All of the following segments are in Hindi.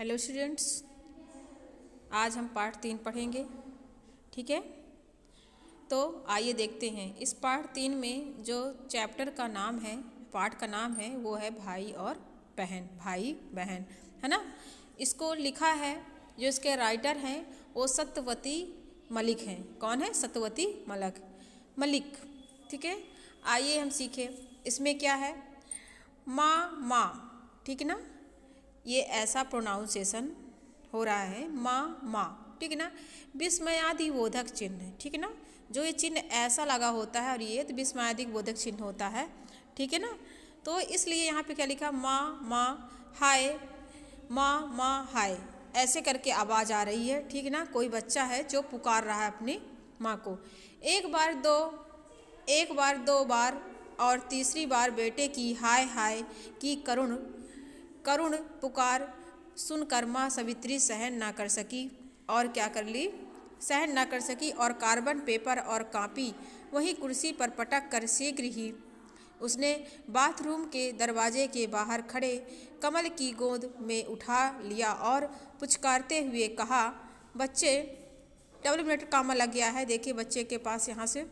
हेलो स्टूडेंट्स, आज हम पार्ट 3 पढ़ेंगे। ठीक है, तो आइए देखते हैं। इस पार्ट 3 में जो चैप्टर का नाम है, पार्ट का नाम है, वो है भाई और बहन। भाई बहन, है ना। इसको लिखा है, जो इसके राइटर हैं वो सत्यवती मलिक हैं। कौन है? सत्यवती मलिक। ठीक है, आइए हम सीखें। इसमें क्या है? माँ, ठीक है ना। ये ऐसा प्रोनाउंसिएशन हो रहा है, माँ, ठीक है ना। विस्मयादि बोधक चिन्ह, ठीक है ना। जो ये चिन्ह ऐसा लगा होता है और ये तो विस्मयादि बोधक चिन्ह होता है, ठीक है ना। तो इसलिए यहाँ पे क्या लिखा? माँ हाय, माँ हाय, ऐसे करके आवाज़ आ रही है, ठीक है ना। कोई बच्चा है जो पुकार रहा है अपनी माँ को। एक बार दो बार और तीसरी बार बेटे की हाय हाय की करुण पुकार सुनकर माँ सावित्री सहन ना कर सकी और क्या कर ली? सहन ना कर सकी और कार्बन पेपर और कॉपी वहीं कुर्सी पर पटक कर शीघ्र ही उसने बाथरूम के दरवाजे के बाहर खड़े कमल की गोद में उठा लिया और पुचकारते हुए कहा, बच्चे, डबल मिनट कामा लग गया है, देखिए बच्चे के पास यहाँ से,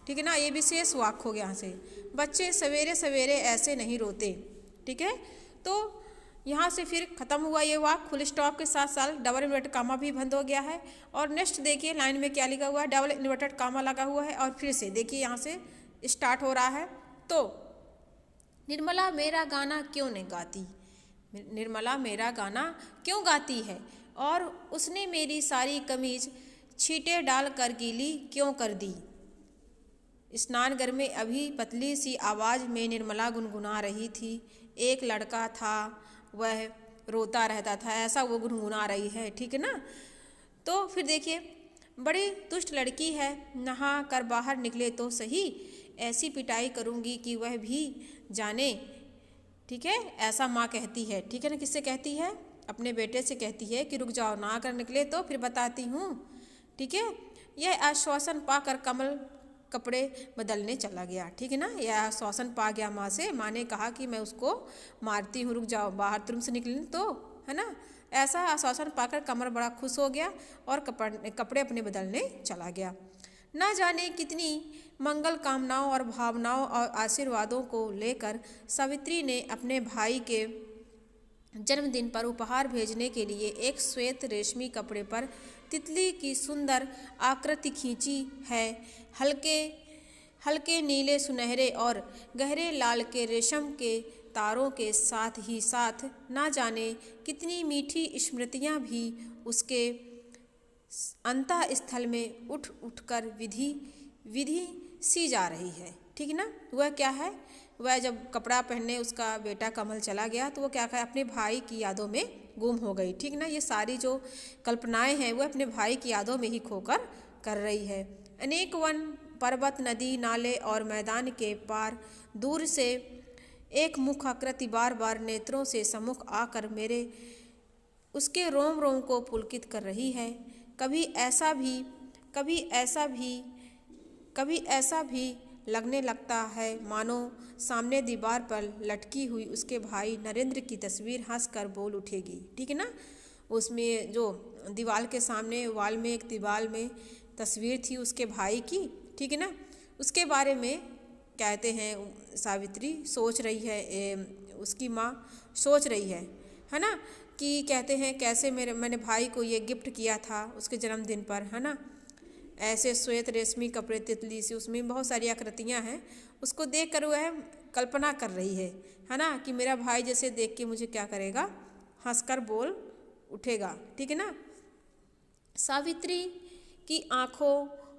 ठीक है ना। ये विशेष वाक्य हो गया यहाँ से। बच्चे सवेरे सवेरे ऐसे नहीं रोते, ठीक है। तो यहाँ से फिर ख़त्म हुआ ये वाक्य, फुल स्टॉप के साथ साथ डबल इन्वर्टेड कामा भी बंद हो गया है। और नेक्स्ट देखिए लाइन में क्या लिखा हुआ है? डबल इन्वर्टेड कामा लगा हुआ है और फिर से देखिए यहाँ से स्टार्ट हो रहा है। तो निर्मला मेरा गाना क्यों नहीं गाती? निर्मला मेरा गाना क्यों गाती है? और उसने मेरी सारी कमीज छींटे डाल कर गीली क्यों कर दी? स्नानघर में अभी पतली सी आवाज़ में निर्मला गुनगुना रही थी। एक लड़का था, वह रोता रहता था, ऐसा वो गुनगुना रही है, ठीक है ना। तो फिर देखिए, बड़ी दुष्ट लड़की है, नहा कर बाहर निकले तो सही, ऐसी पिटाई करूँगी कि वह भी जाने, ठीक है। ऐसा माँ कहती है, ठीक है ना। किससे कहती है? अपने बेटे से कहती है कि रुक जाओ, ना कर निकले तो फिर बताती हूँ, ठीक है। यह आश्वासन पाकर कमल कपड़े बदलने चला गया, ठीक है ना। यह आश्वासन पा गया माँ से। माँ ने कहा कि मैं उसको मारती हूँ, रुक जाओ, बाहर तुम से निकले तो, है ना। ऐसा आश्वासन पाकर कमल बड़ा खुश हो गया और कपड़े अपने बदलने चला गया। न जाने कितनी मंगल कामनाओं और भावनाओं और आशीर्वादों को लेकर सावित्री ने अपने भाई के जन्मदिन पर उपहार भेजने के लिए एक श्वेत रेशमी कपड़े पर तितली की सुंदर आकृति खींची है। हल्के नीले, सुनहरे और गहरे लाल के रेशम के तारों के साथ ही साथ ना जाने कितनी मीठी स्मृतियाँ भी उसके अंतः स्थल में उठ कर विधि सी जा रही है, ठीक है ना। वह क्या है? वह जब कपड़ा पहनने उसका बेटा कमल चला गया तो वो क्या कहा? अपने भाई की यादों में गुम हो गई, ठीक ना। ये सारी जो कल्पनाएं हैं वो अपने भाई की यादों में ही खोकर कर रही है। अनेक वन, पर्वत, नदी, नाले और मैदान के पार दूर से एक मुख आकृति बार बार नेत्रों से सम्मुख आकर मेरे उसके रोम रोम को पुलकित कर रही है। कभी ऐसा भी लगने लगता है मानो सामने दीवार पर लटकी हुई उसके भाई नरेंद्र की तस्वीर हंसकर बोल उठेगी, ठीक है ना। उसमें जो दीवार के सामने वाल में एक दीवार में तस्वीर थी उसके भाई की, ठीक है ना। उसके बारे में कहते हैं सावित्री सोच रही है, उसकी माँ सोच रही है ना, कि कहते हैं कैसे मैंने भाई को ये गिफ्ट किया था उसके जन्मदिन पर, है ना। ऐसे श्वेत रेशमी कपड़े, तितली से, उसमें बहुत सारी आकृतियाँ हैं। उसको देख कर वह कल्पना कर रही है ना, कि मेरा भाई जैसे देख के मुझे क्या करेगा? हंसकर बोल उठेगा, ठीक है ना। सावित्री की आंखों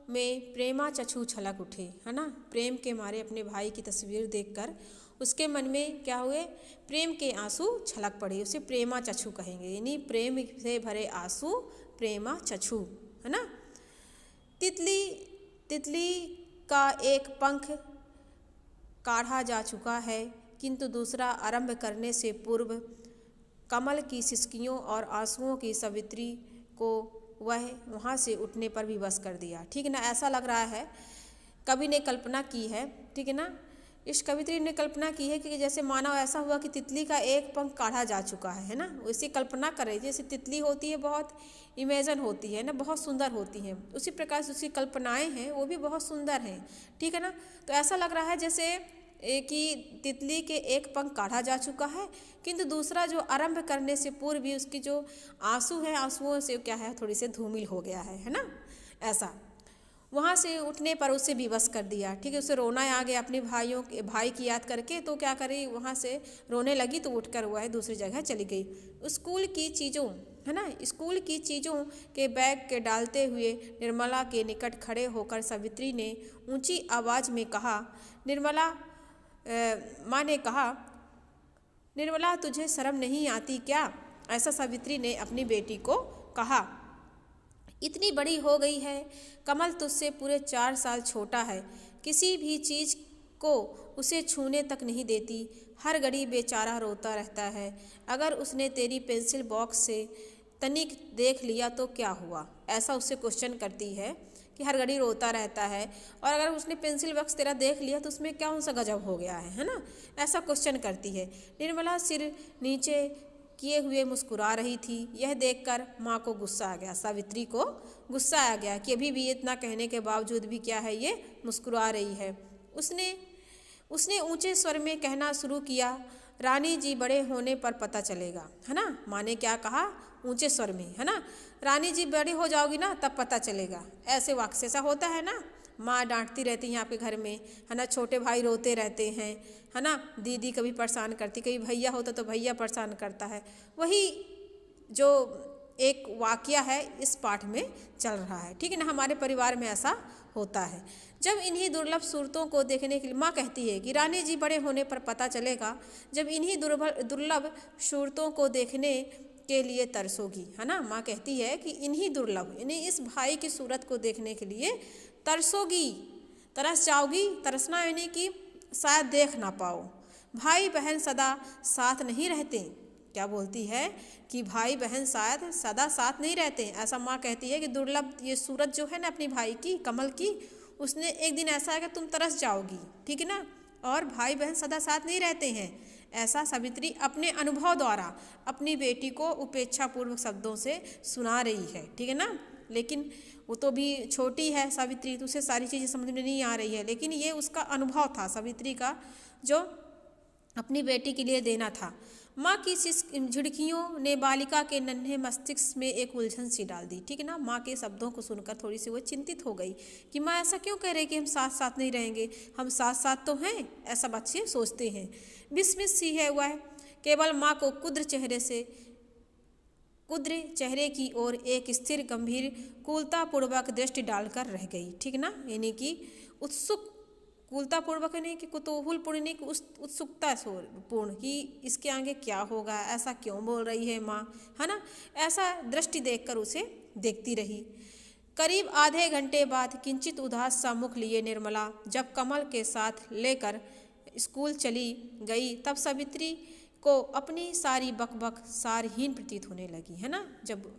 में प्रेमा चक्षु छलक उठे, है ना। प्रेम के मारे अपने भाई की तस्वीर देखकर उसके मन में क्या हुए? प्रेम के आंसू छलक पड़े। उसे प्रेमा चक्षु कहेंगे, यानी प्रेम से भरे आंसू, प्रेमा चक्षु, है ना। तितली का एक पंख काढ़ा जा चुका है, किंतु दूसरा आरंभ करने से पूर्व कमल की सिसकियों और आंसुओं की सावित्री को वह वहाँ से उठने पर विवश कर दिया, ठीक है ना। ऐसा लग रहा है कवि ने कल्पना की है, ठीक है ना, इस कवित्री ने कल्पना की है कि जैसे मानो ऐसा हुआ कि तितली का एक पंख काढ़ा जा चुका है ना। उसी कल्पना कर रही थी, जैसे तितली होती है बहुत इमेजिन होती है ना, बहुत सुंदर होती है, उसी प्रकार से उसकी कल्पनाएं हैं वो भी बहुत सुंदर हैं, ठीक है ना। तो ऐसा लग रहा है जैसे कि तितली के एक पंख काढ़ा जा चुका है, किंतु दूसरा जो आरंभ करने से पूर्व भी उसकी जो आंसू हैं, आंसुओं से क्या है थोड़ी से धूमिल हो गया है ना। ऐसा वहाँ से उठने पर उसे विवश कर दिया, ठीक है। उसे रोना आ गया अपने भाई की याद करके, तो क्या करी वहाँ से रोने लगी, तो उठकर हुआ है दूसरी जगह चली गई। स्कूल की चीज़ों है ना, स्कूल की चीज़ों के बैग के डालते हुए निर्मला के निकट खड़े होकर सावित्री ने ऊंची आवाज़ में कहा, निर्मला माँ ने कहा, निर्मला तुझे शर्म नहीं आती क्या? ऐसा सावित्री ने अपनी बेटी को कहा। इतनी बड़ी हो गई है, कमल तुझसे पूरे 4 साल छोटा है, किसी भी चीज़ को उसे छूने तक नहीं देती, हर घड़ी बेचारा रोता रहता है। अगर उसने तेरी पेंसिल बॉक्स से तनिक देख लिया तो क्या हुआ? ऐसा उससे क्वेश्चन करती है कि हर घड़ी रोता रहता है, और अगर उसने पेंसिल बॉक्स तेरा देख लिया तो उसमें क्या सा गजब हो गया है ना। ऐसा क्वेश्चन करती है। निर्मला सिर नीचे किए हुए मुस्कुरा रही थी। यह देखकर माँ को गुस्सा आ गया, सावित्री को गुस्सा आ गया कि अभी भी इतना कहने के बावजूद भी क्या है ये मुस्कुरा रही है। उसने ऊंचे स्वर में कहना शुरू किया, रानी जी बड़े होने पर पता चलेगा, है ना। माँ ने क्या कहा ऊंचे स्वर में, है ना, रानी जी बड़ी हो जाओगी ना तब पता चलेगा। ऐसे वाक्य से ऐसा होता है ना, माँ डांटती रहती हैं आपके घर में, है ना, छोटे भाई रोते रहते हैं, है ना, दीदी कभी परेशान करती, कभी भैया होता तो भैया परेशान करता है। वही जो एक वाकया है इस पाठ में चल रहा है, ठीक है ना। हमारे परिवार में ऐसा होता है। जब इन्हीं दुर्लभ सूरतों को देखने के लिए माँ कहती है कि रानी जी बड़े होने पर पता चलेगा, जब इन्हीं दुर्लभ सूरतों को देखने के लिए तरसोगी, है ना। माँ कहती है कि इन्हीं दुर्लभ, इन्हीं इस भाई की सूरत को देखने के लिए तरसोगी, तरस जाओगी। तरसना यानी कि शायद देख ना पाओ। भाई बहन सदा साथ नहीं रहते। क्या बोलती है कि भाई बहन शायद सदा साथ नहीं रहते। ऐसा माँ कहती है कि दुर्लभ ये सूरत जो है ना अपनी भाई की, कमल की, उसने एक दिन ऐसा है कि तुम तरस जाओगी, ठीक है ना, और भाई बहन सदा साथ नहीं रहते हैं। ऐसा सावित्री अपने अनुभव द्वारा अपनी बेटी को उपेक्षापूर्वक शब्दों से सुना रही है, ठीक है ना। लेकिन वो तो भी छोटी है सावित्री, तो उसे सारी चीज़ें समझ में नहीं आ रही है, लेकिन ये उसका अनुभव था सावित्री का जो अपनी बेटी के लिए देना था। माँ की झिड़कियों ने बालिका के नन्हे मस्तिष्क में एक उलझन सी डाल दी, ठीक है ना। माँ के शब्दों को सुनकर थोड़ी सी वो चिंतित हो गई कि माँ ऐसा क्यों कह रहे कि हम साथ साथ नहीं रहेंगे, हम साथ साथ तो हैं, ऐसा बच्चे सोचते हैं। बिस्मिस सी है वह केवल माँ को कुद्र चेहरे की ओर एक स्थिर गंभीर कूलतापूर्वक दृष्टि डालकर रह गई, ठीक ना। यानी कि उत्सुक कूलतापूर्वक यानी कि कुतूहलपूर्ण उत्सुकता पूर्ण कि इसके आगे क्या होगा, ऐसा क्यों बोल रही है माँ, है ना। ऐसा दृष्टि देखकर उसे देखती रही। करीब आधे घंटे बाद किंचित उदास सा मुख लिए निर्मला जब कमल के साथ लेकर स्कूल चली गई, तब सावित्री को अपनी सारी बकबक सारहीन प्रतीत होने लगी, है ना। जब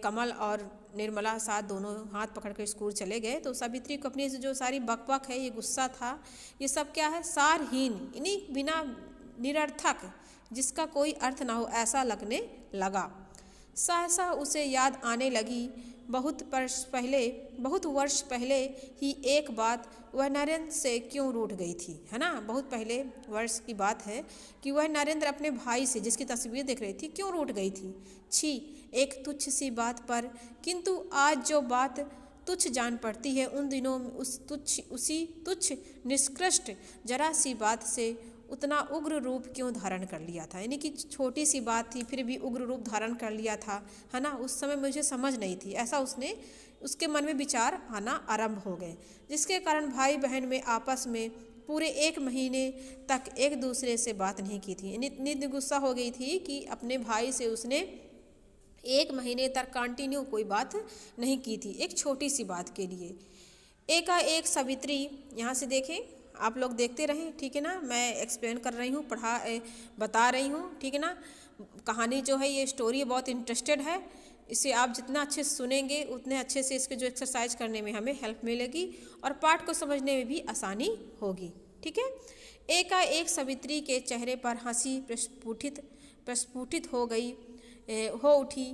कमल और निर्मला साथ दोनों हाथ पकड़ कर स्कूल चले गए, तो सावित्री को अपनी जो सारी बकबक है, ये गुस्सा था, ये सब क्या है सारहीन, इन्हीं बिना निरर्थक, जिसका कोई अर्थ ना हो, ऐसा लगने लगा। सहसा उसे याद आने लगी बहुत वर्ष पहले ही एक बात, वह नरेंद्र से क्यों रूठ गई थी, है ना। बहुत पहले वर्ष की बात है कि वह नरेंद्र अपने भाई से जिसकी तस्वीर देख रही थी क्यों रूठ गई थी। छी, एक तुच्छ सी बात पर, किंतु आज जो बात तुच्छ जान पड़ती है, उन दिनों उसी तुच्छ निष्कृष्ट जरा सी बात से उतना उग्र रूप क्यों धारण कर लिया था। यानी कि छोटी सी बात थी फिर भी उग्र रूप धारण कर लिया था, है ना। उस समय मुझे समझ नहीं थी, ऐसा उसके मन में विचार आना आरंभ हो गए, जिसके कारण भाई बहन में आपस में पूरे 1 महीने तक एक दूसरे से बात नहीं की थी। इतनी गुस्सा हो गई थी कि अपने भाई से उसने 1 महीने तक कंटिन्यू कोई बात नहीं की थी, एक छोटी सी बात के लिए। एकाएक सावित्री, यहाँ से देखें, आप लोग देखते रहें, ठीक है ना। मैं एक्सप्लेन कर रही हूँ, बता रही हूँ, ठीक है ना। कहानी जो है ये स्टोरी बहुत इंटरेस्टेड है, इसे आप जितना अच्छे से सुनेंगे उतने अच्छे से इसके जो एक्सरसाइज करने में हमें हेल्प मिलेगी और पाठ को समझने में भी आसानी होगी। ठीक है। एकाएक सावित्री के चेहरे पर हंसी प्रस्फुटित हो उठी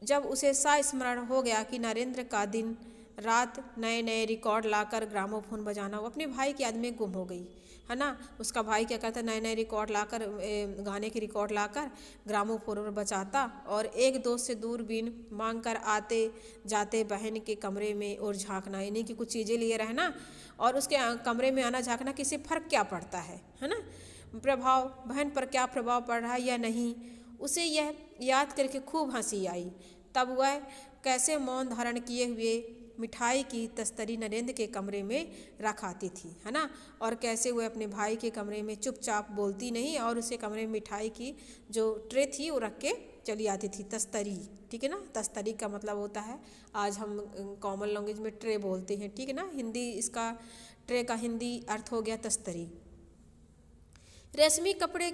जब उसे स्मरण हो गया कि नरेंद्र का दिन रात नए नए रिकॉर्ड लाकर ग्रामोफोन बजाना, वो अपने भाई की याद में गुम हो गई, है ना। उसका भाई क्या करता, नए नए रिकॉर्ड लाकर गाने के रिकॉर्ड लाकर ग्रामोफोन पर बजाता और एक दोस्त से दूरबीन मांग कर आते जाते बहन के कमरे में और झांकना, यानी कि कुछ चीज़ें लिए रहना और उसके कमरे में आना झांकना, किसी फर्क क्या पड़ता है ना। प्रभाव बहन पर क्या प्रभाव पड़ रहा है या नहीं, उसे यह याद करके खूब हंसी आई। तब वह कैसे मौन धारण किए हुए मिठाई की तस्तरी नरेंद्र के कमरे में रख आती थी, है ना। और कैसे वह अपने भाई के कमरे में चुपचाप बोलती नहीं और उसे कमरे में मिठाई की जो ट्रे थी वो रख के चली आती थी। तस्तरी, ठीक है ना। तस्तरी का मतलब होता है, आज हम कॉमन लैंग्वेज में ट्रे बोलते हैं, ठीक है ना। हिंदी इसका ट्रे का हिंदी अर्थ हो गया तस्तरी। रेशमी कपड़े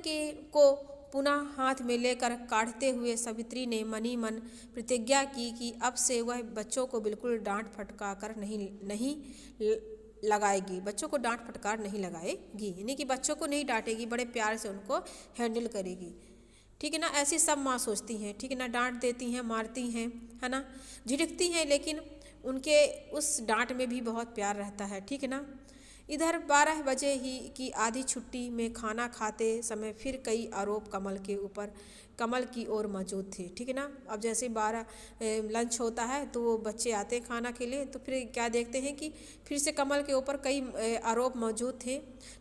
को पुनः हाथ में लेकर काढ़ते हुए सावित्री ने मनी मन प्रतिज्ञा की कि अब से वह बच्चों को बिल्कुल डांट फटका कर नहीं लगाएगी, बच्चों को डांट फटकार नहीं लगाएगी, यानी कि बच्चों को नहीं डांटेगी, बड़े प्यार से उनको हैंडल करेगी, ठीक है ना। ऐसी सब माँ सोचती हैं, ठीक है ना। डांट देती हैं, मारती हैं, है ना, झिड़कती हैं, लेकिन उनके उस डांट में भी बहुत प्यार रहता है, ठीक है ना। इधर 12 बजे ही की आधी छुट्टी में खाना खाते समय फिर कई आरोप कमल की ओर मौजूद थे, ठीक है ना। अब जैसे 12 लंच होता है तो वो बच्चे आते हैं खाना के लिए, तो फिर क्या देखते हैं कि फिर से कमल के ऊपर कई आरोप मौजूद थे।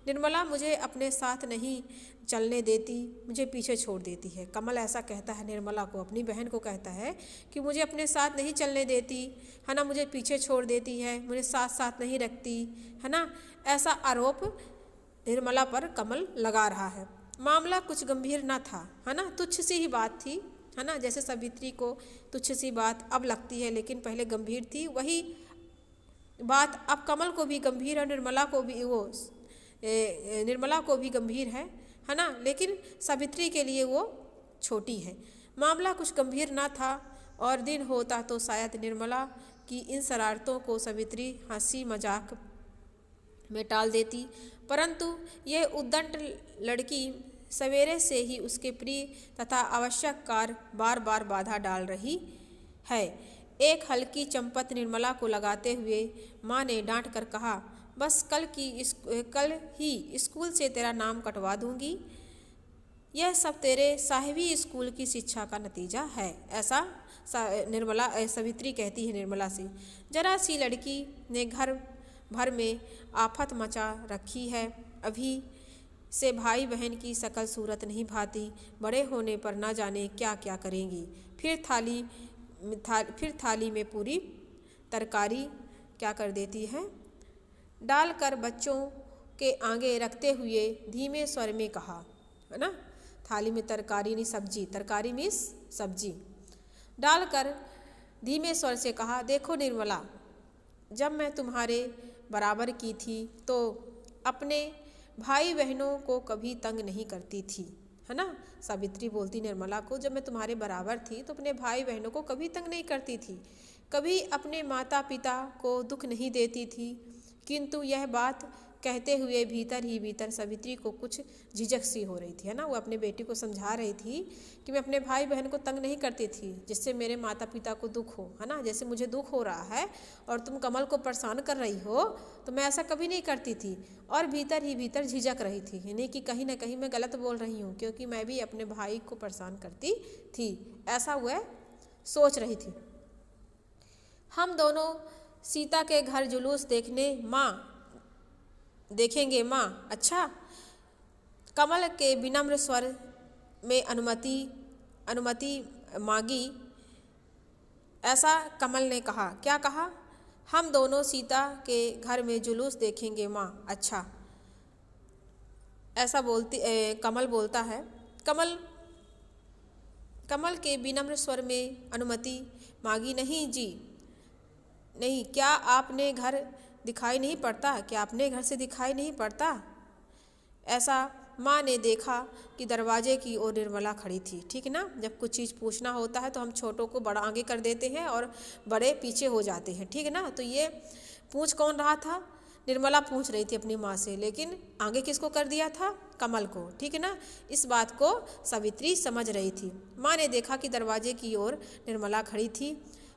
निर्मला मुझे अपने साथ नहीं चलने देती, मुझे पीछे छोड़ देती है। कमल ऐसा कहता है निर्मला को, अपनी बहन को कहता है कि मुझे अपने साथ नहीं चलने देती, है ना, मुझे पीछे छोड़ देती है, मुझे साथ साथ नहीं रखती, है ना। ऐसा आरोप निर्मला पर कमल लगा रहा है। मामला कुछ गंभीर न था, है ना, तुच्छ सी ही बात थी, है ना। जैसे सावित्री को तुच्छ सी बात अब लगती है, लेकिन पहले गंभीर थी, वही बात अब कमल को भी गंभीर है, निर्मला को भी गंभीर है ना, लेकिन सावित्री के लिए वो छोटी है। मामला कुछ गंभीर ना था और दिन होता तो शायद निर्मला की इन शरारतों को सावित्री हंसी मजाक में टाल देती, परंतु यह उद्दंड लड़की सवेरे से ही उसके प्रिय तथा आवश्यक कार्य बार बार बाधा डाल रही है। एक हल्की चंपत निर्मला को लगाते हुए माँ ने डांट कर कहा, बस कल ही स्कूल से तेरा नाम कटवा दूंगी, यह सब तेरे साहिबी स्कूल की शिक्षा का नतीजा है। ऐसा सावित्री कहती है निर्मला से। जरा सी लड़की ने घर भर में आफत मचा रखी है, अभी से भाई बहन की शकल सूरत नहीं भाती, बड़े होने पर ना जाने क्या क्या करेंगी। फिर थाली में पूरी तरकारी क्या कर देती है, डालकर बच्चों के आगे रखते हुए धीमे स्वर में कहा, है ना, थाली में तरकारी नहीं सब्जी, तरकारी मीन्स सब्जी, डालकर धीमे स्वर से कहा, देखो निर्मला, जब मैं तुम्हारे बराबर की थी तो अपने भाई बहनों को कभी तंग नहीं करती थी, है ना। सावित्री बोलती निर्मला को, जब मैं तुम्हारे बराबर थी तो अपने भाई बहनों को कभी तंग नहीं करती थी, कभी अपने माता पिता को दुख नहीं देती थी। किंतु यह बात कहते हुए भीतर ही भीतर सावित्री को कुछ झिझक सी हो रही थी, है ना। वो अपने बेटी को समझा रही थी कि मैं अपने भाई बहन को तंग नहीं करती थी जिससे मेरे माता पिता को दुख हो, है ना। जैसे मुझे दुख हो रहा है और तुम कमल को परेशान कर रही हो तो मैं ऐसा कभी नहीं करती थी, और भीतर ही भीतर झिझक रही थी, यानी कि कहीं ना कहीं मैं गलत बोल रही हूँ क्योंकि मैं भी अपने भाई को परेशान करती थी, ऐसा वह सोच रही थी। हम दोनों सीता के घर जुलूस देखेंगे माँ, अच्छा। कमल के विनम्र स्वर में अनुमति मांगी। ऐसा कमल ने कहा, क्या कहा, हम दोनों सीता के घर में जुलूस देखेंगे माँ, अच्छा। ऐसा कमल बोलता है। कमल के विनम्र स्वर में अनुमति मांगी, नहीं जी नहीं, क्या आपने घर दिखाई नहीं पड़ता, क्या अपने घर से दिखाई नहीं पड़ता। ऐसा माँ ने देखा कि दरवाजे की ओर निर्मला खड़ी थी, ठीक है ना। जब कुछ चीज़ पूछना होता है तो हम छोटों को बड़ा आगे कर देते हैं और बड़े पीछे हो जाते हैं, ठीक है ना। तो ये पूछ कौन रहा था, निर्मला पूछ रही थी अपनी माँ से, लेकिन आगे किसको कर दिया था? कमल को, ठीक है ना। इस बात को सावित्री समझ रही थी। माँ ने देखा कि दरवाजे की ओर निर्मला खड़ी थी।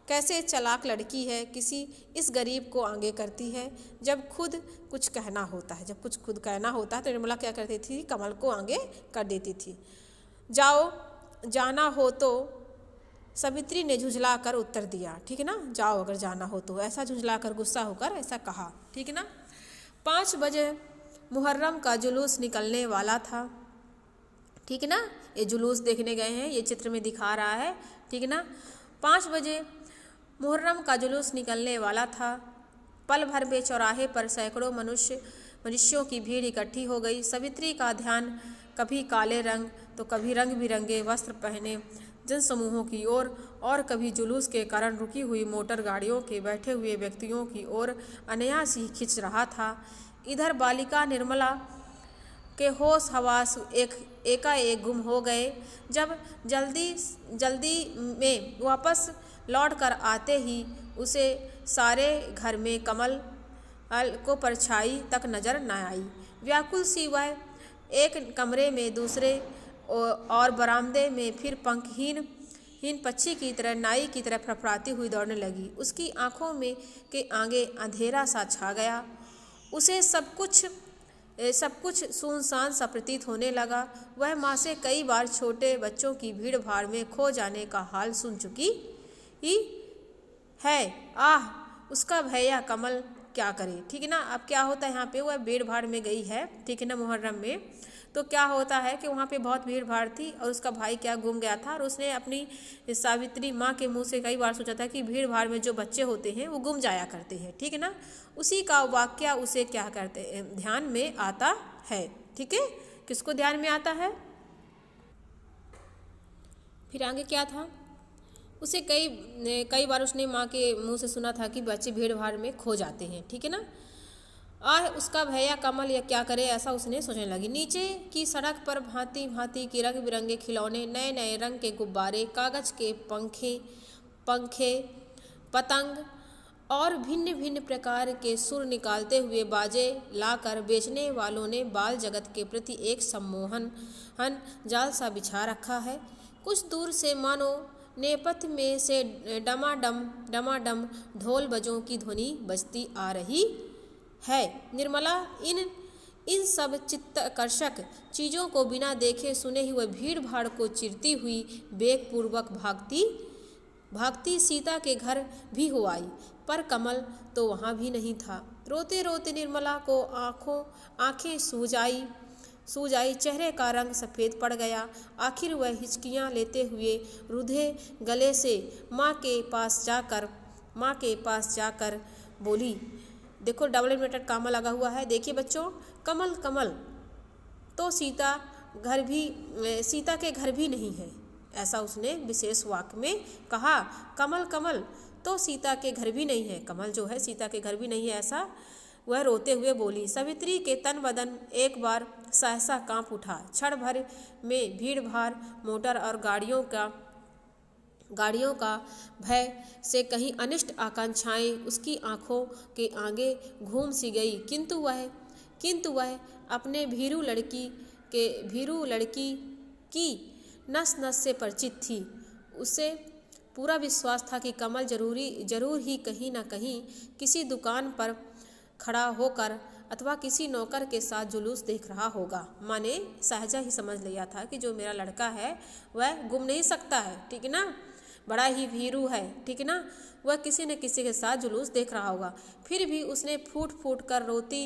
कैसे चालाक लड़की है, किसी इस गरीब को आगे करती है जब खुद कुछ कहना होता है। जब कुछ खुद कहना होता है तो निर्मला क्या करती थी? कमल को आगे कर देती थी। जाओ, जाना हो तो, सावित्री ने झुंझला कर उत्तर दिया, ठीक है ना। जाओ अगर जाना हो तो, ऐसा झुंझला कर, गुस्सा होकर ऐसा कहा, ठीक है ना। 5 बजे मुहर्रम का जुलूस निकलने वाला था, ठीक है ना। ये जुलूस देखने गए हैं, ये चित्र में दिखा रहा है, ठीक है ना। 5 बजे मुहर्रम का जुलूस निकलने वाला था। पल भर में चौराहे पर सैकड़ों मनुष्यों की भीड़ इकट्ठी हो गई। सावित्री का ध्यान कभी काले रंग तो कभी रंग बिरंगे वस्त्र पहने जनसमूहों की ओर और कभी जुलूस के कारण रुकी हुई मोटर गाड़ियों के बैठे हुए व्यक्तियों की ओर अनायास ही खिंच रहा था। इधर बालिका निर्मला के होश हवास एकाएक गुम हो गए। जब जल्दी में वापस लौट कर आते ही उसे सारे घर में कमल को परछाई तक नजर न आई। व्याकुल सी वह एक कमरे में दूसरे और बरामदे में फिर पंखहीन पक्षी की तरह, नाई की तरह फड़फड़ाती हुई दौड़ने लगी। उसकी आंखों में के आगे अंधेरा सा छा गया। उसे सब कुछ सुनसान सा प्रतीत होने लगा। वह माँ से कई बार छोटे बच्चों की भीड़ भाड़ में खो जाने का हाल सुन चुकी ही है। आह, उसका भैया कमल क्या करे, ठीक है ना। अब क्या होता है यहाँ पे, वह भीड़ भाड़ में गई है, ठीक है ना, मुहर्रम में। तो क्या होता है कि वहाँ पे बहुत भीड़ भाड़ थी और उसका भाई क्या गुम गया था, और उसने अपनी सावित्री माँ के मुंह से कई बार सोचा था कि भीड़ भाड़ में जो बच्चे होते हैं वो गुम जाया करते हैं, ठीक है ना। उसी का वाक्या उसे क्या करते ध्यान में आता है, ठीक है। किसको ध्यान में आता है? फिर आगे क्या था? उसे कई बार उसने माँ के मुंह से सुना था कि बच्चे भीड़ भाड़ में खो जाते हैं, ठीक है ना। आह, उसका भैया कमल या क्या करे, ऐसा उसने सोचने लगी। नीचे की सड़क पर भांति भांति के रंग बिरंगे खिलौने, नए नए रंग के गुब्बारे, कागज के पंखे, पतंग और भिन्न भिन्न प्रकार के सुर निकालते हुए बाजे लाकर बेचने वालों ने बाल जगत के प्रति एक सम्मोहन जाल सा बिछा रखा है। कुछ दूर से मानो नेपथ्य में से डमाडम ढोल बजों की ध्वनि बजती आ रही है। निर्मला इन सब चित्ताकर्षक चीज़ों को बिना देखे सुने ही वह भीड़ भाड़ को चिरती हुई वेगपूर्वक भागती सीता के घर भी हो आई, पर कमल तो वहाँ भी नहीं था। रोते रोते निर्मला को आंखें सूज आई, चेहरे का रंग सफ़ेद पड़ गया। आखिर वह हिचकियाँ लेते हुए रुधे गले से माँ के पास जाकर बोली, देखो डबल इन्वर्टेड कामा लगा हुआ है, देखिए बच्चों, कमल तो सीता के घर भी नहीं है, ऐसा उसने विशेष वाक्य में कहा। कमल तो सीता के घर भी नहीं है, कमल जो है सीता के घर भी नहीं है, ऐसा वह रोते हुए बोली। सावित्री के तन बदन एक बार सहसा कांप उठा। क्षण भर में भीड़ भाड़, मोटर और गाड़ियों का भय से कहीं अनिष्ट आकांक्षाएं उसकी आंखों के आगे घूम सी गई। किंतु वह अपने भीरू लड़की की नस नस से परिचित थी। उसे पूरा विश्वास था कि कमल जरूर ही कहीं न कहीं किसी दुकान पर खड़ा होकर अथवा किसी नौकर के साथ जुलूस देख रहा होगा। माँ ने सहजा ही समझ लिया था कि जो मेरा लड़का है वह गुम नहीं सकता है, ठीक है ना, बड़ा ही भीरू है, ठीक है ना, वह किसी न किसी के साथ जुलूस देख रहा होगा। फिर भी उसने फूट फूट कर रोती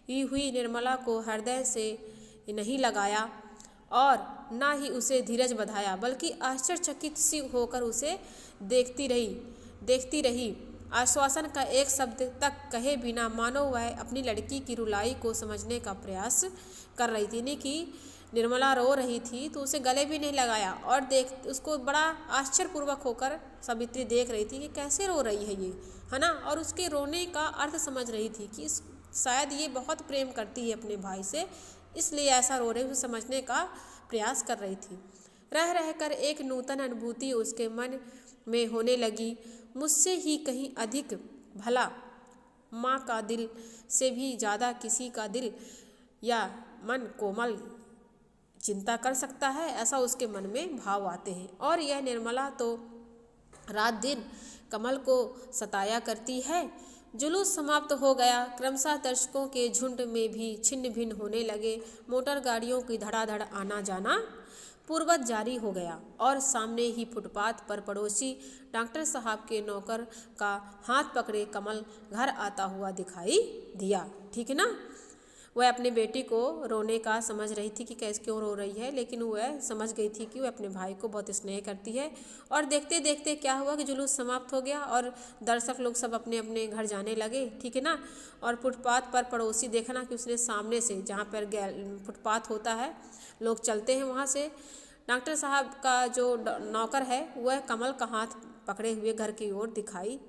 हुई निर्मला को हृदय से नहीं लगाया और ना ही उसे धीरज बधाया, बल्कि आश्चर्यचकित सी होकर उसे देखती रही। आश्वासन का एक शब्द तक कहे बिना मानो वह अपनी लड़की की रुलाई को समझने का प्रयास कर रही थी। नहीं कि निर्मला रो रही थी तो उसे गले भी नहीं लगाया, और उसको बड़ा आश्चर्यपूर्वक होकर सावित्री देख रही थी कि कैसे रो रही है ये, है ना, और उसके रोने का अर्थ समझ रही थी कि शायद ये बहुत प्रेम करती है अपने भाई से, इसलिए ऐसा रो रही, उसे समझने का प्रयास कर रही थी। रह रहकर एक नूतन अनुभूति उसके मन में होने लगी। मुझसे ही कहीं अधिक भला माँ का दिल से भी ज़्यादा किसी का दिल या मन कोमल चिंता कर सकता है, ऐसा उसके मन में भाव आते हैं। और यह निर्मला तो रात दिन कमल को सताया करती है। जुलूस समाप्त हो गया। क्रमशः दर्शकों के झुंड में भी छिन्न भिन्न होने लगे। मोटर गाड़ियों की धड़ाधड़ आना जाना पूर्ववत जारी हो गया और सामने ही फुटपाथ पर पड़ोसी डॉक्टर साहब के नौकर का हाथ पकड़े कमल घर आता हुआ दिखाई दिया। ठीक है ना। वह अपने बेटी को रोने का समझ रही थी कि कैसे क्यों रो रही है, लेकिन वह समझ गई थी कि वह अपने भाई को बहुत स्नेह करती है। और देखते देखते क्या हुआ कि जुलूस समाप्त हो गया और दर्शक लोग सब अपने अपने घर जाने लगे। ठीक है ना। और फुटपाथ पर पड़ोसी देखना कि उसने सामने से, जहाँ पर फुटपाथ होता है, लोग चलते हैं, वहाँ से डॉक्टर साहब का जो नौकर है वह कमल का हाथ पकड़े हुए घर की ओर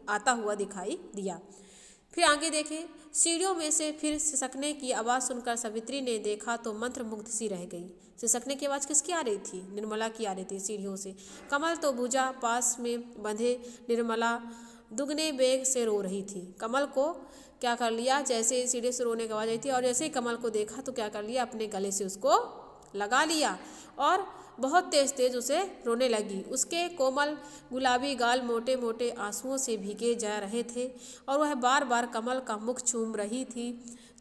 आता हुआ दिखाई दिया। फिर आगे देखें, सीढ़ियों में से फिर सिसकने की आवाज़ सुनकर सावित्री ने देखा तो मंत्रमुग्ध सी रह गई। सिसकने की आवाज़ किसकी आ रही थी? निर्मला की आ रही थी सीढ़ियों से। कमल तो भुजा पास में बंधे निर्मला दुगने बेग से रो रही थी। कमल को क्या कर लिया, जैसे सीढ़ी से रोने की आवाज़ आई थी और जैसे ही कमल को देखा तो क्या कर लिया, अपने गले से उसको लगा लिया और बहुत तेज तेज उसे रोने लगी। उसके कोमल गुलाबी गाल मोटे मोटे आंसुओं से भीगे जा रहे थे और वह बार बार कमल का मुख चूम रही थी।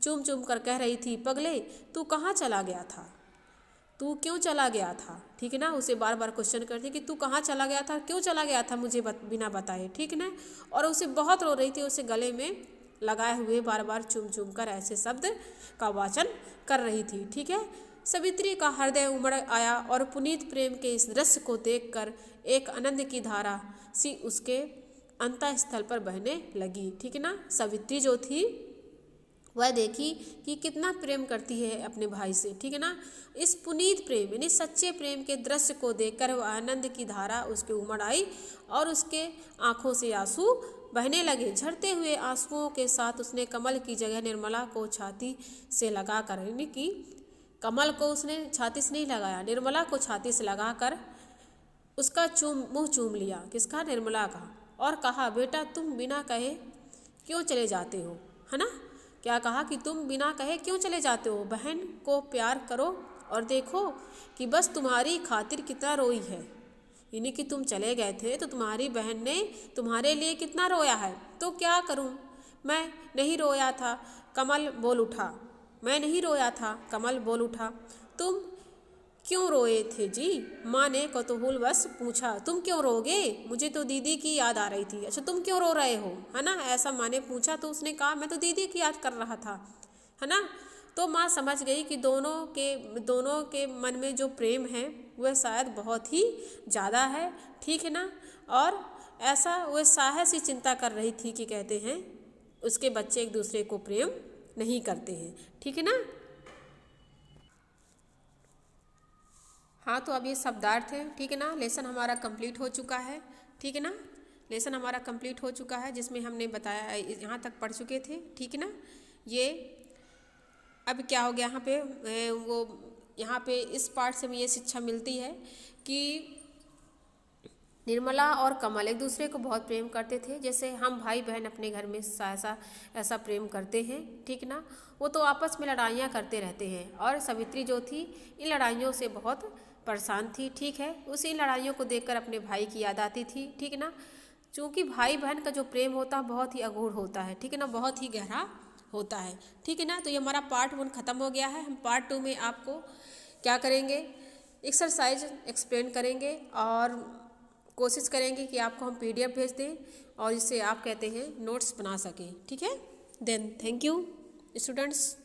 चूम चूम कर कह रही थी, पगले तू कहाँ चला गया था, तू क्यों चला गया था? ठीक है ना। उसे बार बार क्वेश्चन करती कि तू कहाँ चला गया था, क्यों चला गया था मुझे बिना बताए। ठीक ना। और उसे बहुत रो रही थी, उसे गले में लगाए हुए बार बार चूम चूम कर ऐसे शब्द का वाचन कर रही थी। ठीक है। सावित्री का हृदय उमड़ आया और पुनीत प्रेम के इस दृश्य को देखकर एक आनंद की धारा सी उसके अंतःस्थल पर बहने लगी। ठीक है ना। सावित्री जो थी वह देखी कि कितना प्रेम करती है अपने भाई से। ठीक है ना। इस पुनीत प्रेम यानी सच्चे प्रेम के दृश्य को देखकर वह आनंद की धारा उसके उमड़ आई और उसके आंखों से आंसू बहने लगे। झरते हुए आंसुओं के साथ उसने कमल की जगह निर्मला को छाती से लगा कर, यानी कि कमल को उसने छाती से नहीं लगाया, निर्मला को छाती से लगाकर उसका मुंह चूम लिया। किसका? निर्मला का। और कहा, बेटा तुम बिना कहे क्यों चले जाते हो, है ना। क्या कहा कि तुम बिना कहे क्यों चले जाते हो, बहन को प्यार करो और देखो कि बस तुम्हारी खातिर कितना रोई है। यानी कि तुम चले गए थे तो तुम्हारी बहन ने तुम्हारे लिए कितना रोया है। तो क्या करूं, मैं नहीं रोया था, कमल बोल उठा। मैं नहीं रोया था, कमल बोल उठा। तुम क्यों रोए थे जी? माँ ने कौतूहलवश पूछा। तुम क्यों रोगे, मुझे तो दीदी की याद आ रही थी। अच्छा तुम क्यों रो रहे हो, है ना, ऐसा माँ ने पूछा। तो उसने कहा मैं तो दीदी की याद कर रहा था, है ना। तो माँ समझ गई कि दोनों के मन में जो प्रेम है वह शायद बहुत ही ज़्यादा है। ठीक है ना। और ऐसा वह साहस ही चिंता कर रही थी कि कहते हैं उसके बच्चे एक दूसरे को प्रेम नहीं करते हैं। ठीक है ना। हाँ तो अब ये शब्दार्थ है। ठीक है ना। लेसन हमारा कंप्लीट हो चुका है। ठीक है ना। लेसन हमारा कंप्लीट हो चुका है जिसमें हमने बताया यहाँ तक पढ़ चुके थे। ठीक है ना। ये अब क्या हो गया यहाँ पे यहाँ पे इस पार्ट से हमें ये शिक्षा मिलती है कि निर्मला और कमल एक दूसरे को बहुत प्रेम करते थे, जैसे हम भाई बहन अपने घर में ऐसा प्रेम करते हैं। ठीक ना। वो तो आपस में लड़ाइयाँ करते रहते हैं और सावित्री जो थी इन लड़ाइयों से बहुत परेशान थी। ठीक है। उसी लड़ाइयों को देखकर अपने भाई की याद आती थी। ठीक ना। चूँकि भाई बहन का जो प्रेम होता है बहुत ही अगूढ़ होता है। ठीक है ना। बहुत ही गहरा होता है। ठीक है ना। तो ये हमारा पार्ट 1 ख़त्म हो गया है। हम पार्ट 2 में आपको क्या करेंगे, एक्सरसाइज एक्सप्लेन करेंगे और कोशिश करेंगे कि आपको हम PDF भेज दें और इससे आप कहते हैं नोट्स बना सकें। ठीक है। Then thank you students.